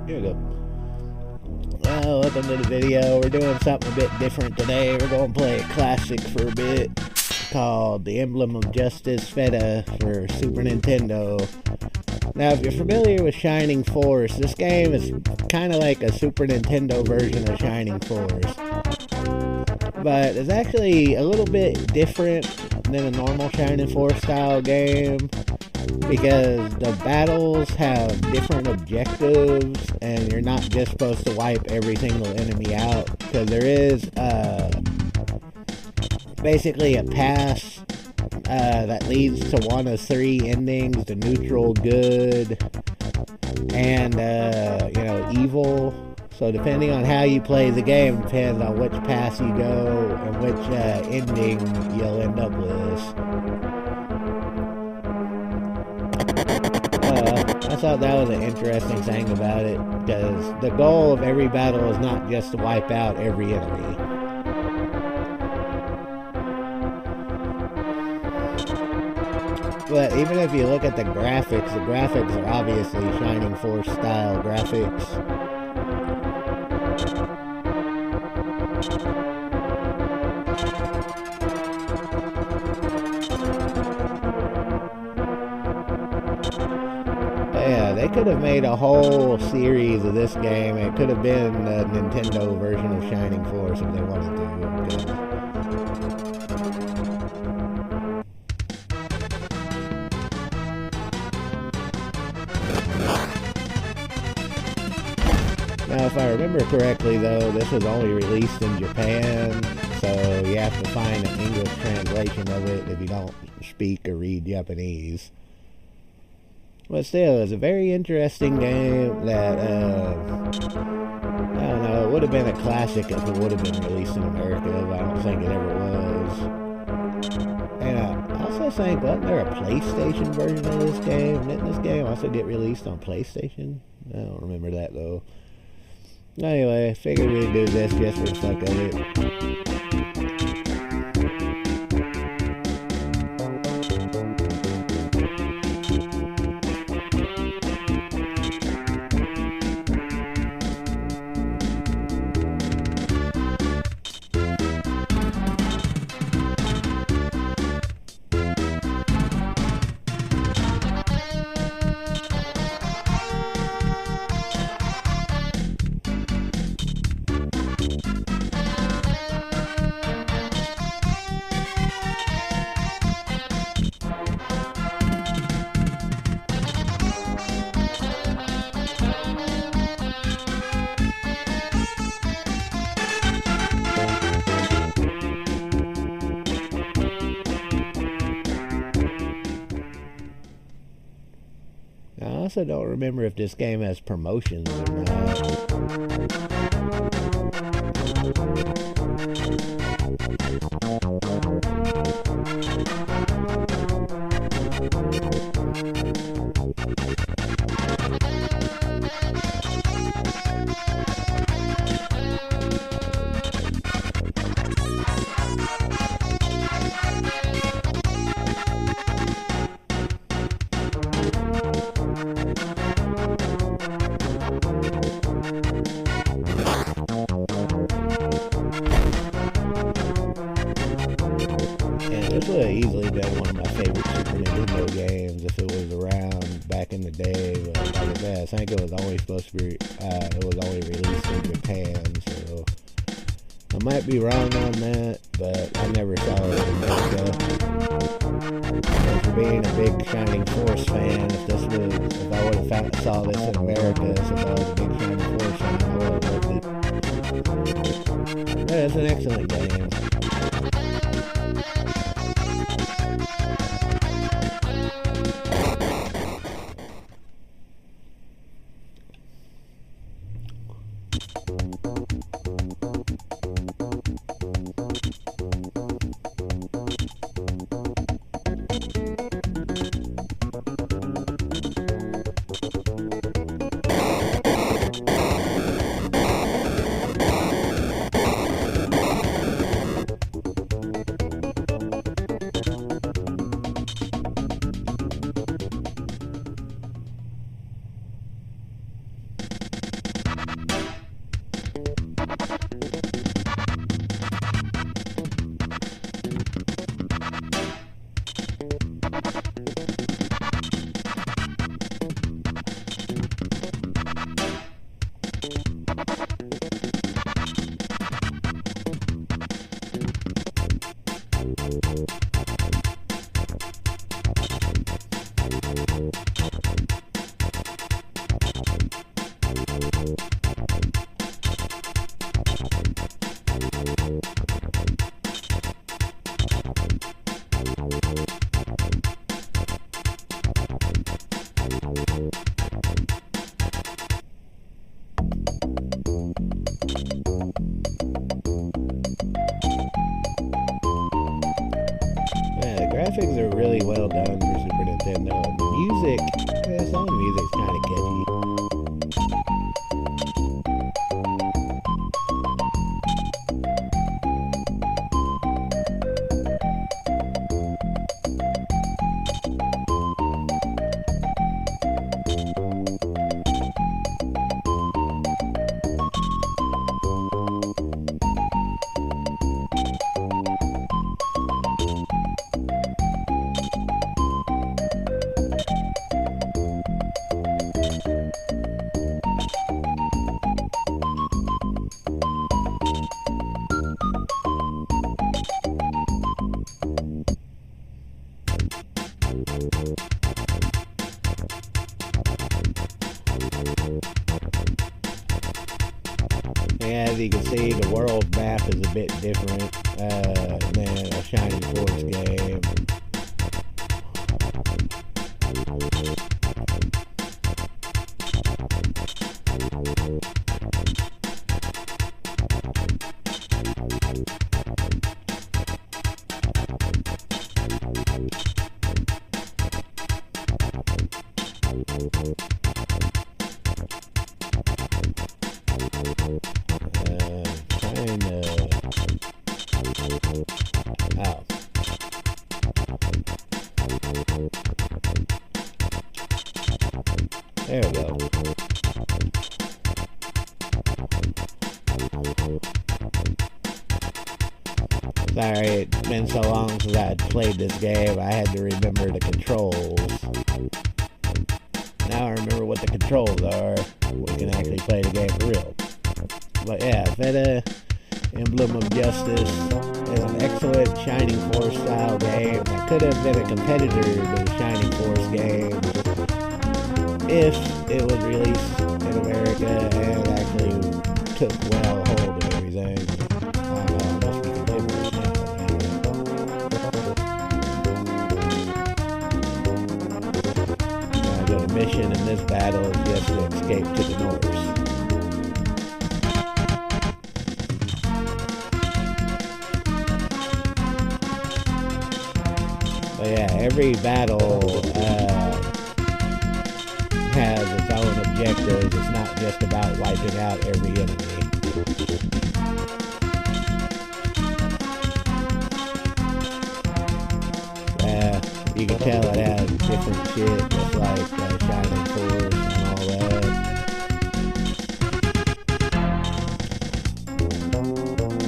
Here we go. Well, welcome to the video. We're doing something a bit different today. We're going to play a classic for a bit called The Emblem of Justice FEDA for Super Nintendo. Now, if you're familiar with Shining Force, this game is kind of like a Super Nintendo version of Shining Force. But it's actually a little bit different than a normal Shining Force style game, because the battles have different objectives and you're not just supposed to wipe every single enemy out, because there is basically a pass that leads to one of three endings: the neutral, good, and evil. So depending on how you play the game depends on which pass you go and which ending you'll end up with. I thought that was an interesting thing about it, because the goal of every battle is not just to wipe out every enemy. But even if you look at the graphics are obviously Shining Force style graphics. Yeah, they could have made a whole series of this game. It could have been a Nintendo version of Shining Force if they wanted to. Now, if I remember correctly, though, this was only released in Japan, so you have to find an English translation of it if you don't speak or read Japanese. But still, it's a very interesting game that, I don't know, it would have been a classic if it would have been released in America, but I don't think it ever was. And I also think, wasn't there a PlayStation version of this game? Didn't this game also get released on PlayStation? I don't remember that, though. Anyway, figured we'd do this just for the fuck of it. I also don't remember if this game has promotions or not. This would have easily been one of my favorite Super Nintendo games if it was around back in the day, but like I said, I think it was only supposed to be, it was only released in Japan, so I might be wrong on that, but I never saw it in America. And for being a big Shining Force fan, if I would have saw this in America, since I was a big Shining Force fan, I would have loved it. But it's an excellent game. graphics are really well done for Super Nintendo. The music, some of the music's kind of catchy. Yeah, as you can see, the world map is a bit different than a Shining Force game. Oh. There we go. Sorry, it's been so long since I had played this game, I had to remember the controls. Now I remember what the controls are. We can actually play the game for real. But yeah, FEDA, Emblem of Justice is an excellent Shining Force style game that could have been a competitor to the Shining Force game if it was released in America and actually took well hold of everything. Must be contemporary now. The mission in this battle is just to escape to the north. But yeah, every battle has its own objectives. It's not just about wiping out every enemy. You can tell it has different shit, just like Shining Force and all that.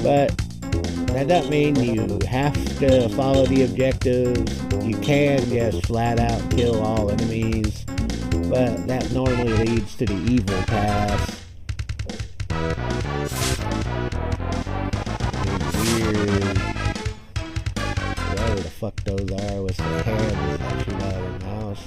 But that doesn't mean you have to follow the objectives. You can just flat out kill all enemies, but that normally leads to the evil path. Weird. Whatever the fuck those are with their hands that shoot out of their mouse.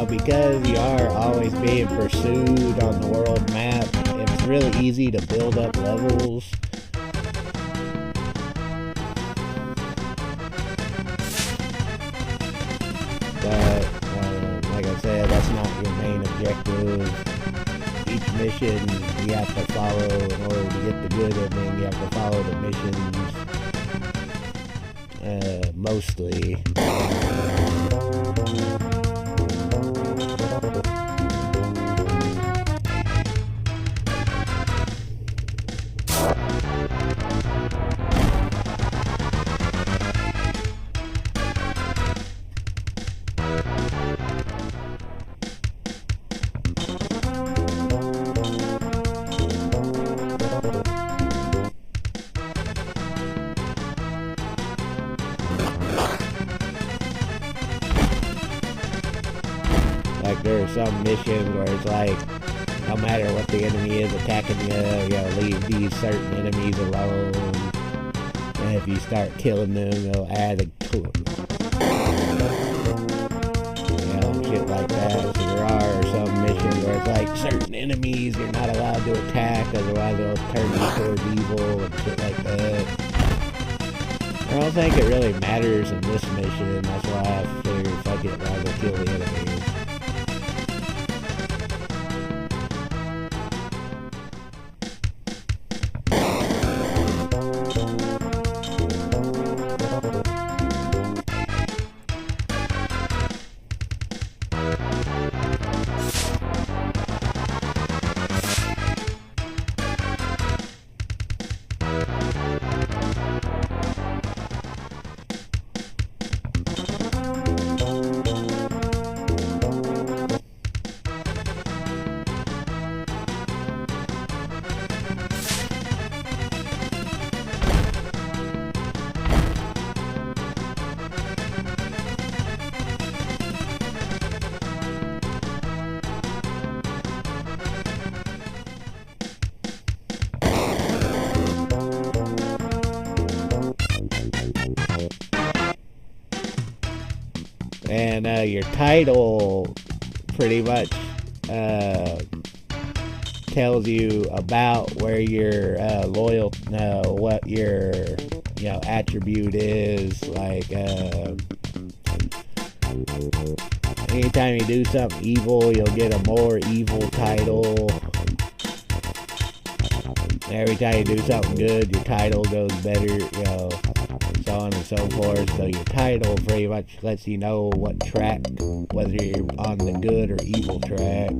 Because you are always being pursued on the world map, it's really easy to build up levels. But, like I said, that's not your main objective. Each mission you have to follow in order to get the good ending. You have to follow the missions, mostly. Like there are some missions where it's like, no matter what the enemy is attacking you, leave these certain enemies alone. And if you start killing them, you'll add a shit like that. So there are some missions where it's like certain enemies you're not allowed to attack, otherwise they'll turn you towards evil and shit like that. I don't think it really matters in this mission, that's why I figured fuck it, I'll go kill the enemies. And your title pretty much tells you about where your what your attribute is. Like anytime you do something evil, you'll get a more evil title. Every time you do something good, your title goes better, so on and so forth. So your title pretty much lets you know what track, whether you're on the good or evil track.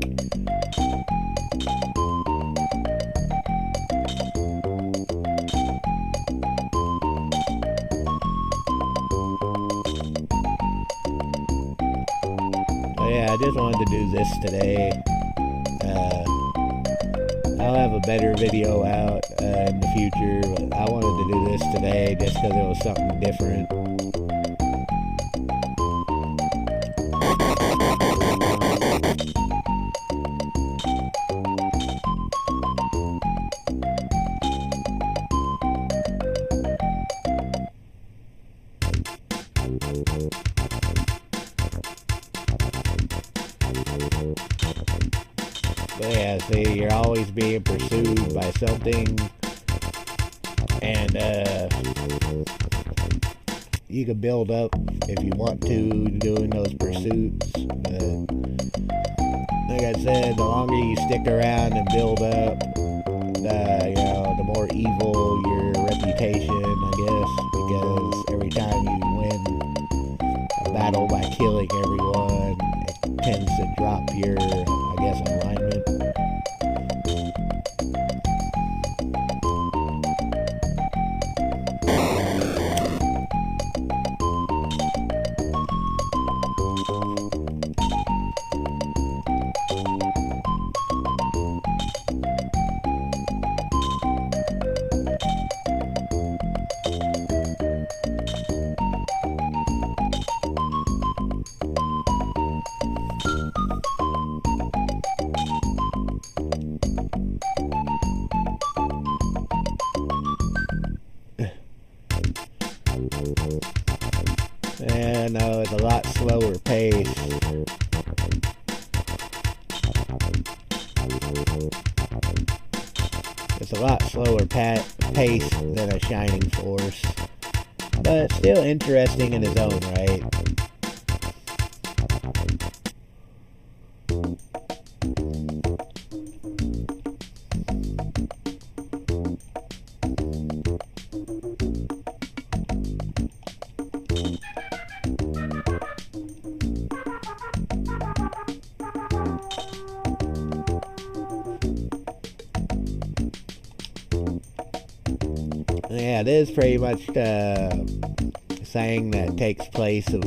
So yeah, I just wanted to do this today. I'll have a better video out in the future, but I wanted to do this today just because it was something different. But yeah, see, you're always being pursued by something, and you can build up if you want to doing those pursuits. But like I said, the longer you stick around and build up, the more evil your reputation, I guess, because every time you win a battle by killing everyone, it tends to drop your, I guess, alignment. And it's a lot slower pace. It's a lot slower pace than a Shining Force, but still interesting in its own right. Yeah, it is pretty much a thing that takes place of,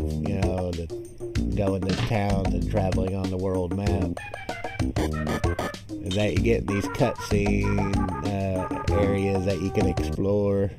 going to towns and traveling on the world map. And that you get these cutscene areas that you can explore.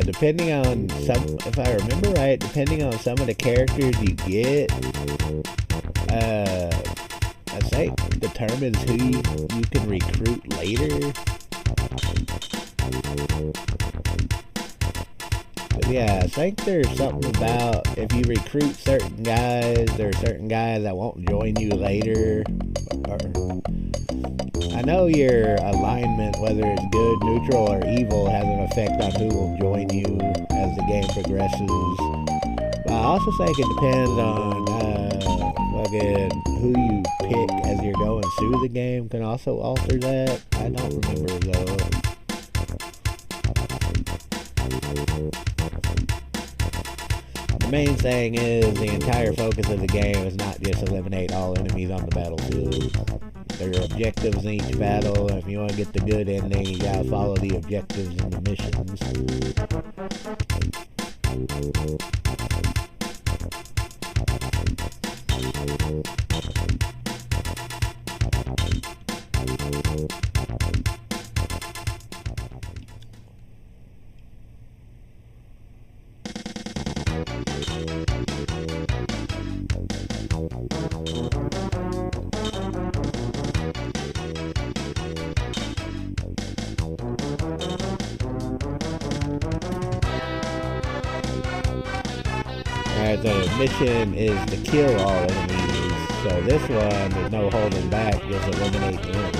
depending on if I remember right, depending on some of the characters you get, I think determines who you can recruit later. But yeah, I think there's something about if you recruit certain guys, there are certain guys that won't join you later. Or, I know your alignment, whether it's good, neutral, or evil, has an effect on who will join you as the game progresses. But I also think it depends on who you pick as you're going through the game can also alter that. I don't remember though. The main thing is the entire focus of the game is not just eliminate all enemies on the battlefield. There are objectives in each battle, and if you want to get the good ending, you gotta follow the objectives and the missions. Alright, the mission is to kill all enemies. So this one, there's no holding back, just eliminate the enemies.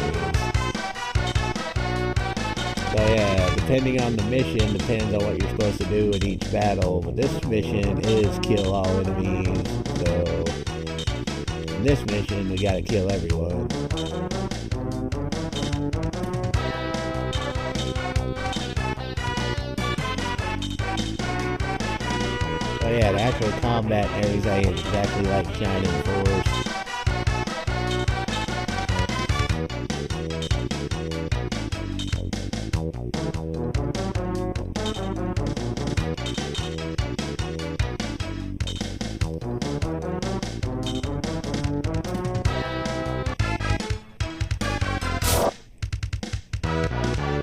So yeah, depending on the mission, depends on what you're supposed to do in each battle. But this mission is kill all enemies. So in this mission, we gotta kill everyone. So yeah, the actual combat and everything is exactly like Shining Force.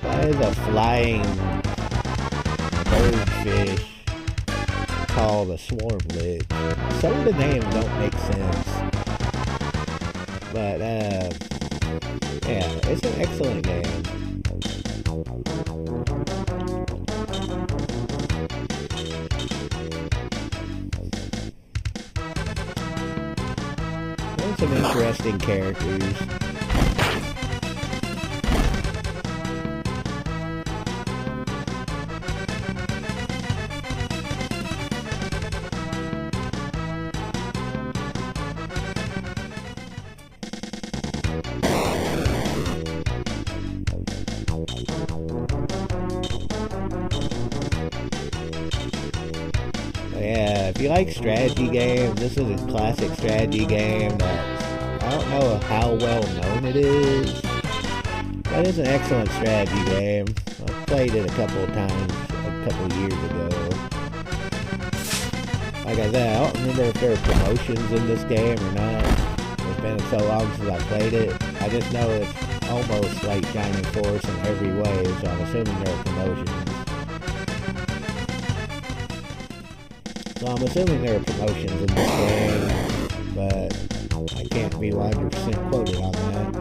Why is a flying birdfish called a swarmlet? Some of the names don't make sense. But, yeah, it's an excellent game. There's some interesting characters. Yeah, if you like strategy games, this is a classic strategy game that I don't know how well known it is, but it's an excellent strategy game. I've played it a couple of times, a couple of years ago. Like I said, I don't remember if there are promotions in this game or not. It's been so long since I played it. I just know it's almost like Shining Force in every way, so I'm assuming there are promotions. So I'm assuming there are promotions in this game, but I can't be 100% quoted on that.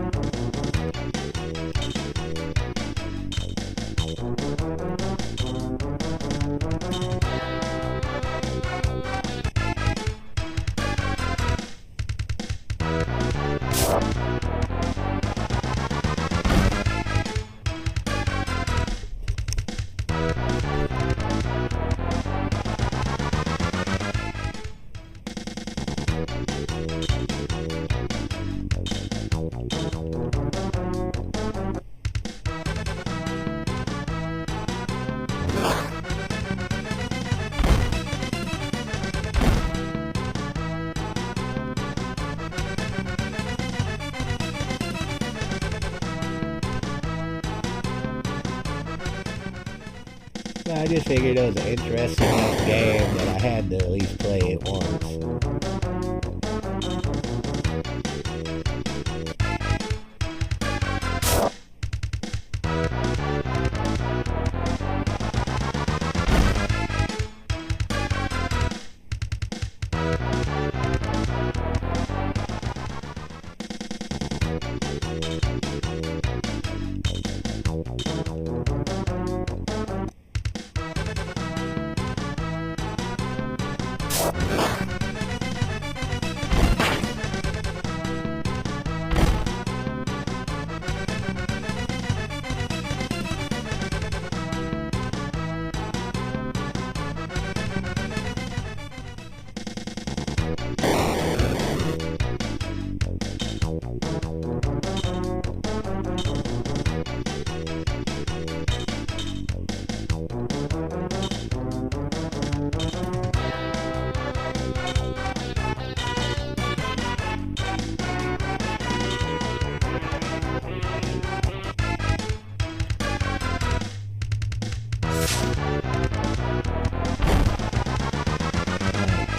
I just figured it was an interesting enough game that I had to at least play it once.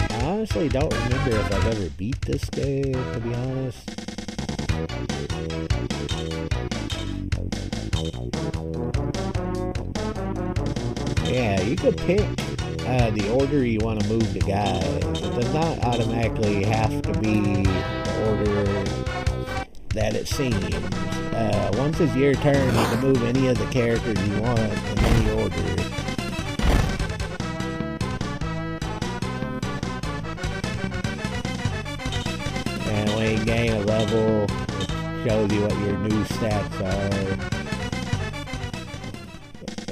I honestly don't remember if I've ever beat this game, to be honest. Yeah, you could pick the order you want to move the guys. It does not automatically have to be the order that it seems. Once it's your turn, you can move any of the characters you want in any order. And when you gain a level, it shows you what your new stats are.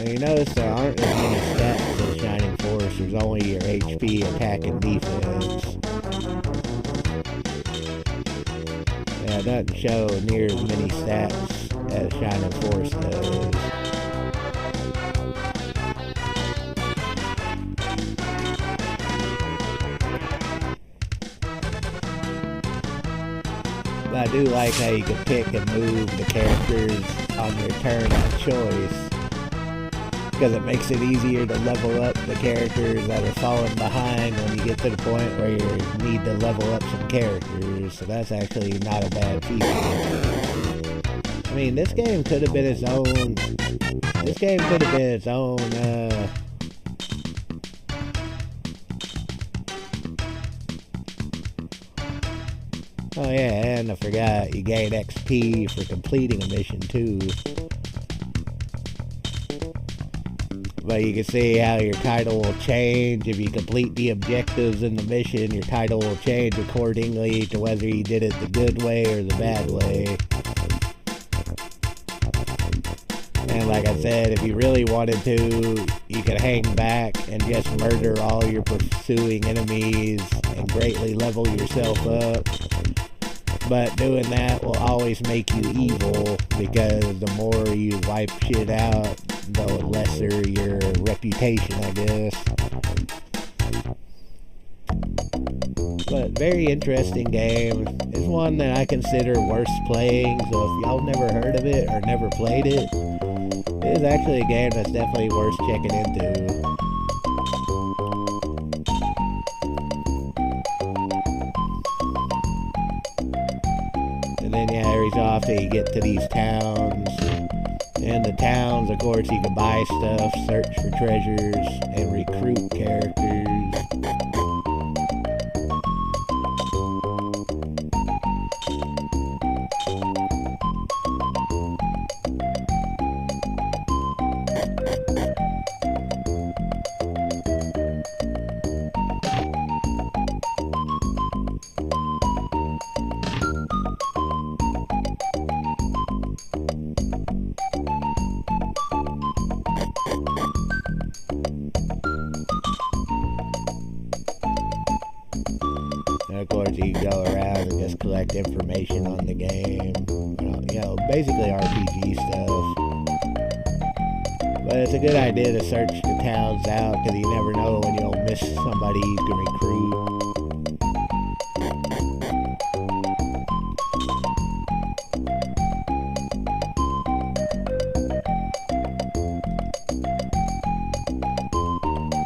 And you notice there aren't as many stats in Shining Force. There's only your HP, attack, and defense. Yeah, it doesn't show near as many stats as Shining Force does. But I do like how you can pick and move the characters on your turn of choice, because it makes it easier to level up the characters that are falling behind when you get to the point where you need to level up some characters. So that's actually not a bad feature. I mean, this game could have been its own. This game could have been its own. Oh yeah, and I forgot you gain XP for completing a mission too. But you can see how your title will change. If you complete the objectives in the mission, your title will change accordingly to whether you did it the good way or the bad way. And like I said, if you really wanted to, you could hang back and just murder all your pursuing enemies and greatly level yourself up. But doing that will always make you evil, because the more you wipe shit out, the lesser your reputation, I guess. But very interesting game. It's one that I consider worth playing, so if y'all never heard of it or never played it, it is actually a game that's definitely worth checking into. And then yeah, every so often you get to these towns. And the towns, of course, you can buy stuff, search for treasures, and recruit characters. And of course, you can go around and just collect information on the game. You know, basically RPG stuff. But it's a good idea to search the towns out, because you never know when you'll miss somebody you can recruit.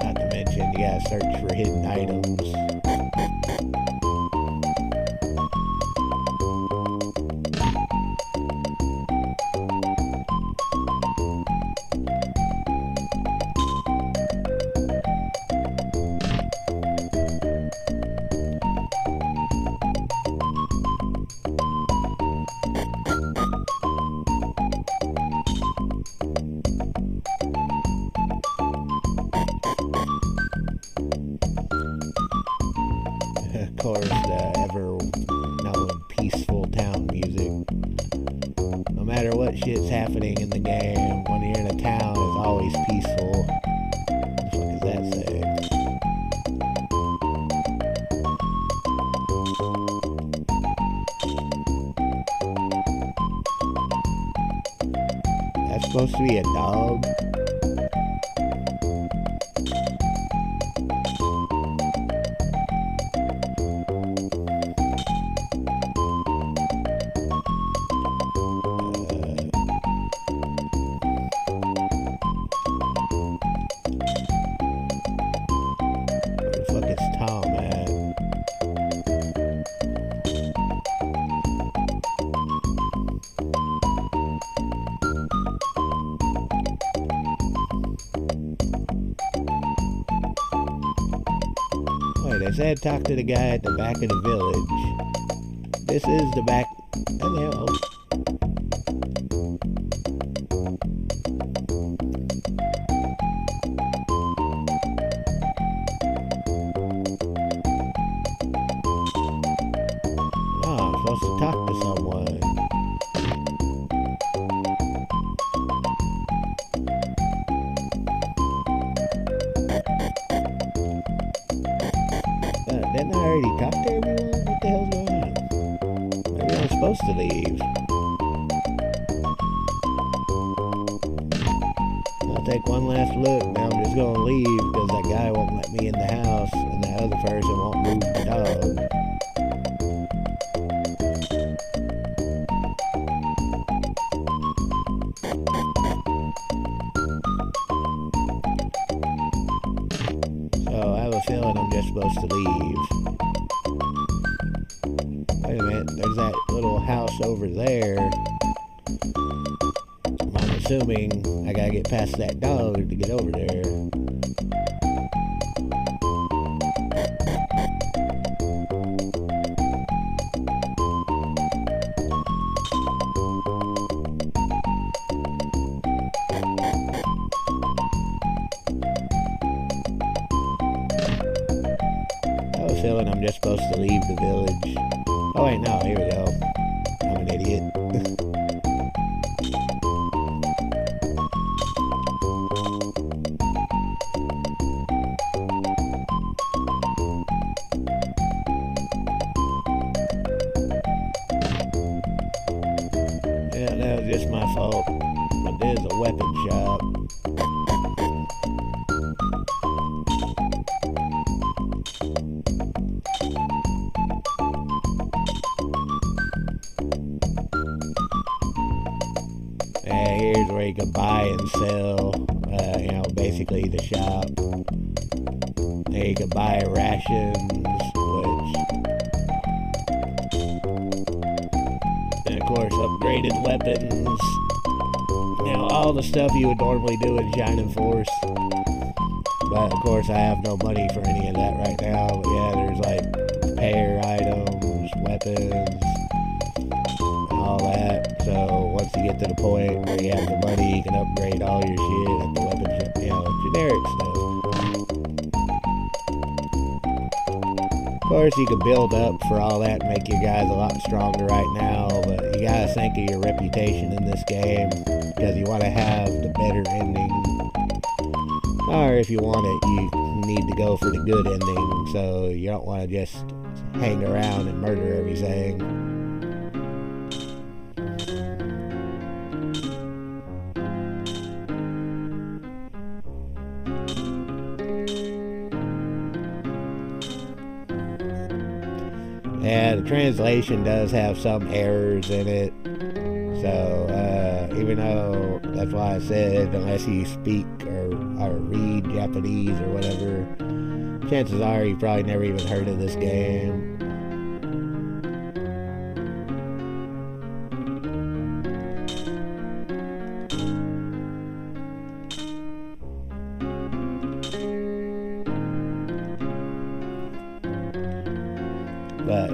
Not to mention, you gotta search for hidden items. shit's happening in the game. When you're in a town, it's always peaceful. What the fuck does that say? That's supposed to be a dog. They said talk to the guy at the back of the village. This is the back. Oh, the hell? Oh, I'm supposed to talk to someone. Didn't I already talk to everyone? What the hell's going on? Everyone's supposed to leave. I'll take one last look. Now I'm just gonna leave because that guy won't let me in the house and that other person won't move the dog. So I have a feeling I'm just supposed to leave. Wait a minute, there's that little house over there. I'm assuming I gotta get past that dog to get over there. Feeling I'm just supposed to leave the village. Oh wait, no, here we go. I'm an idiot. Yeah, that was just my fault. But there's a weapon shop. Here's where you can buy and sell, basically the shop. There you can buy rations, and of course upgraded weapons. All the stuff you would normally do in Shining Force. But of course I have no money for any of that right now. But yeah, there's like repair items, weapons, all that. So once you get to the point where you have the money, you can upgrade all your shit at the weapon shop, generic stuff. Of course, you can build up for all that and make your guys a lot stronger right now, but you gotta think of your reputation in this game, because you want to have the better ending. Or if you want it, you need to go for the good ending, so you don't want to just hang around and murder everything. Yeah, the translation does have some errors in it. So, even though, that's why I said, unless you speak or read Japanese or whatever, chances are you probably never even heard of this game. But,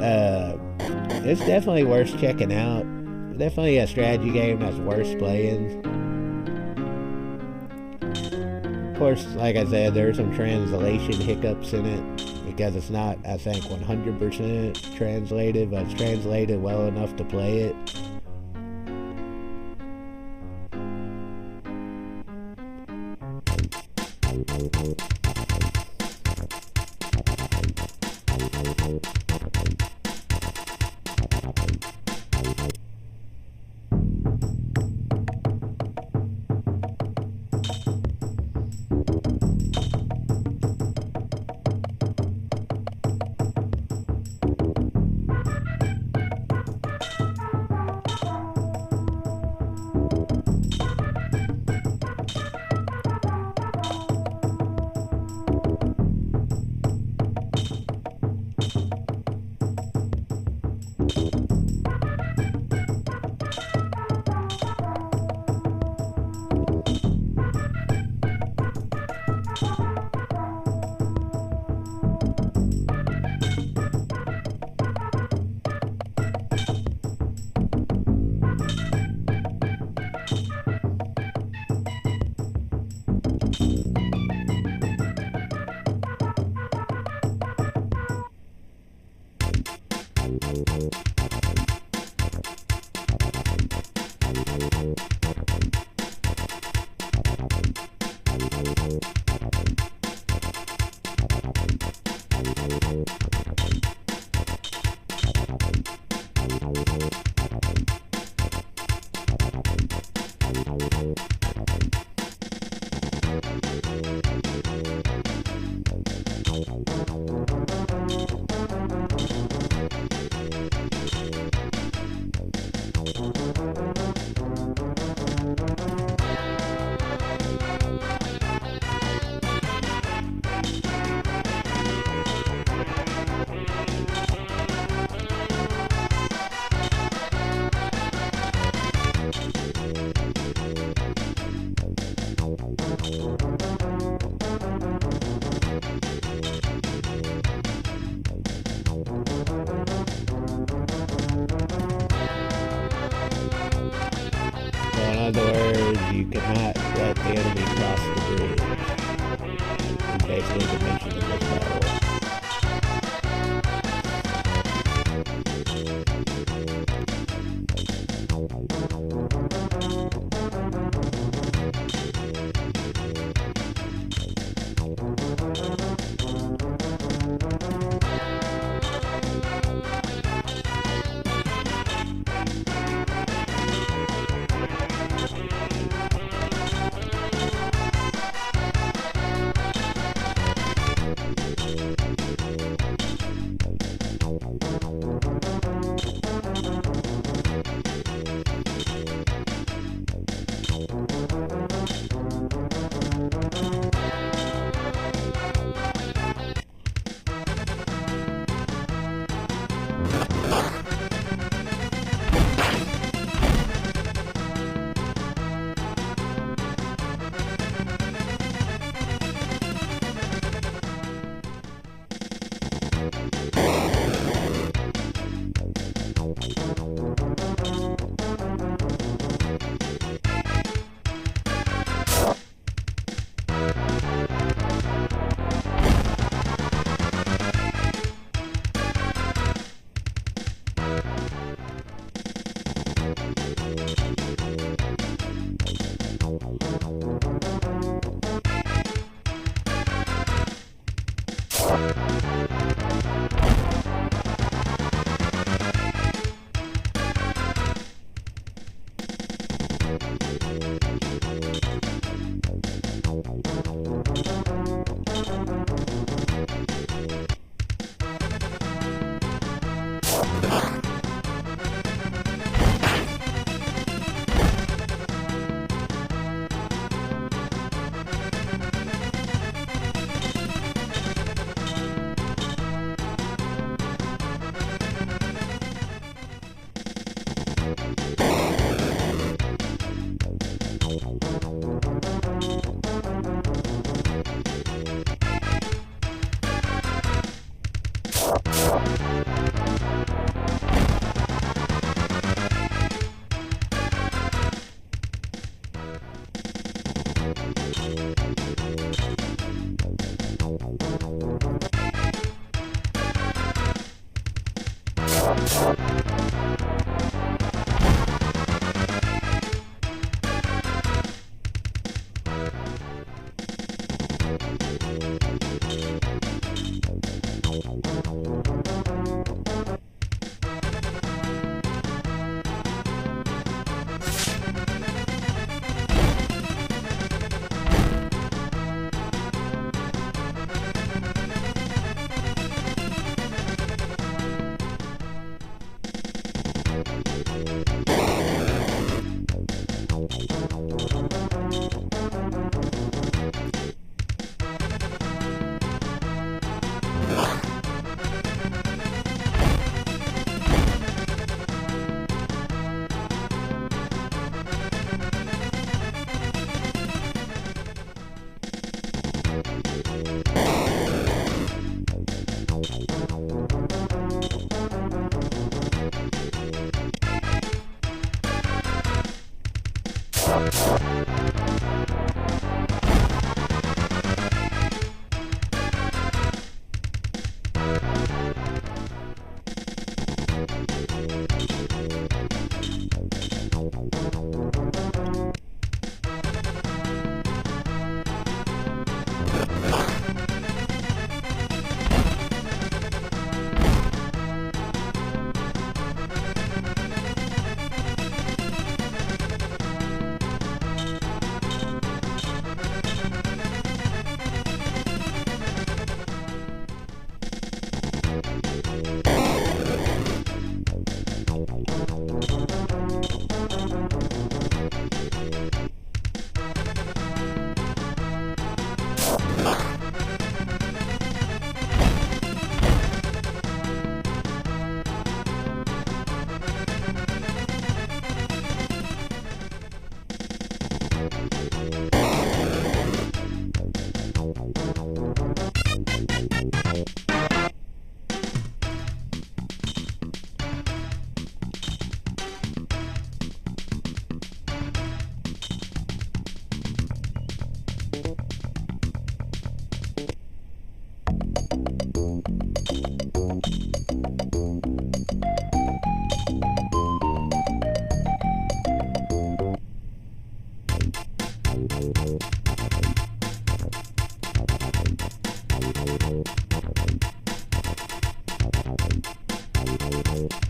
it's definitely worth checking out. Definitely a strategy game that's worth playing. Of course, like I said, there are some translation hiccups in it, because it's not, I think, 100% translated, but it's translated well enough to play it. In other words, you cannot let the enemy cross the bridge. It's basically the mission of this battle.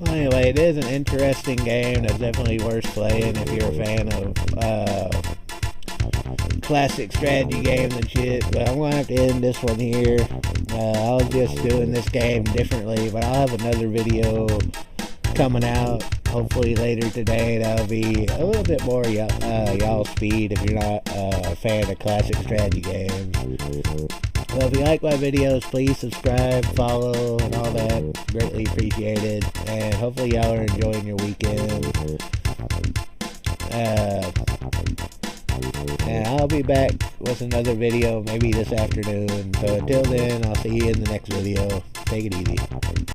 Well, anyway, it is an interesting game that's definitely worth playing if you're a fan of classic strategy games and shit. But I'm gonna have to end this one here. I was just doing this game differently, but I'll have another video coming out hopefully later today. That'll be a little bit more y'all speed if you're not a fan of classic strategy games. Well, if you like my videos, please subscribe, follow, and all that. Greatly appreciated. And hopefully y'all are enjoying your weekend. And I'll be back with another video maybe this afternoon. So until then, I'll see you in the next video. Take it easy.